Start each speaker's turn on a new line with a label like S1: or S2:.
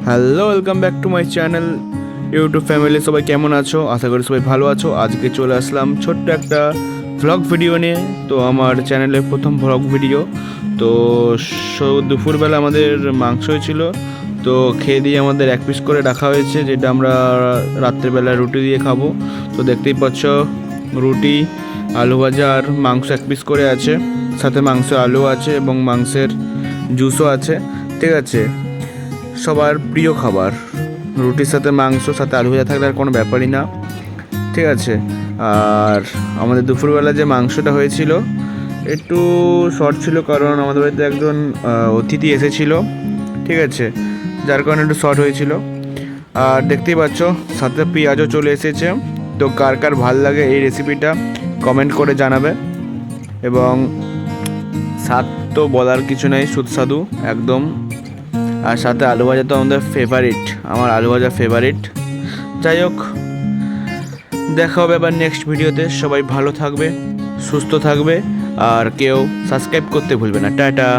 S1: Hello, welcome back to my channel YouTube family. সবাই কেমন আছো? আশা করি সবাই ভালো আছো। আজকে চলে আসলাম ছোট্ট একটা ভ্লগ ভিডিও নিয়ে। তো আমার চ্যানেলের প্রথম ভ্লগ ভিডিও। তো দুপুরবেলা আমাদের মাংস হয়েছিল, তো খেয়ে দিয়ে আমাদের এক পিস করে রাখা হয়েছে, যেটা আমরা রাত্রেবেলা রুটি দিয়ে খাবো। তো দেখতেই পাচ্ছ, রুটি, আলু ভাজা আর মাংস এক পিস করে আছে, সাথে মাংস আলু আছে এবং মাংসের জুসও আছে। ঠিক আছে, সবার প্রিয় খাবার। রুটির সাথে মাংস, সাথে আলু ভাজা থাকলে আর কোনো ব্যাপারই না। ঠিক আছে, আর আমাদের দুপুরবেলা যে মাংসটা হয়েছিল একটু শর্ট ছিল, কারণ আমাদের বাড়িতে একজন অতিথি এসেছিল। ঠিক আছে, যার কারণে একটু শর্ট হয়েছিল। আর দেখতেই পাচ্ছ সাথে পেঁয়াজও চলে এসেছে। তো কার কার ভাল লাগে এই রেসিপিটা কমেন্ট করে জানাবে। এবং স্বাদ তো বলার কিছু নেই, সুস্বাদু একদম। আর সাথে আলু ভাজা তো আমাদের ফেভারিট, আমার আলু ভাজা ফেভারিট। যাই হোক, দেখা হবে আবার নেক্সট ভিডিওতে। সবাই ভালো থাকবে, সুস্থ থাকবে, আর কেউ সাবস্ক্রাইব করতে ভুলবে না। টাটা।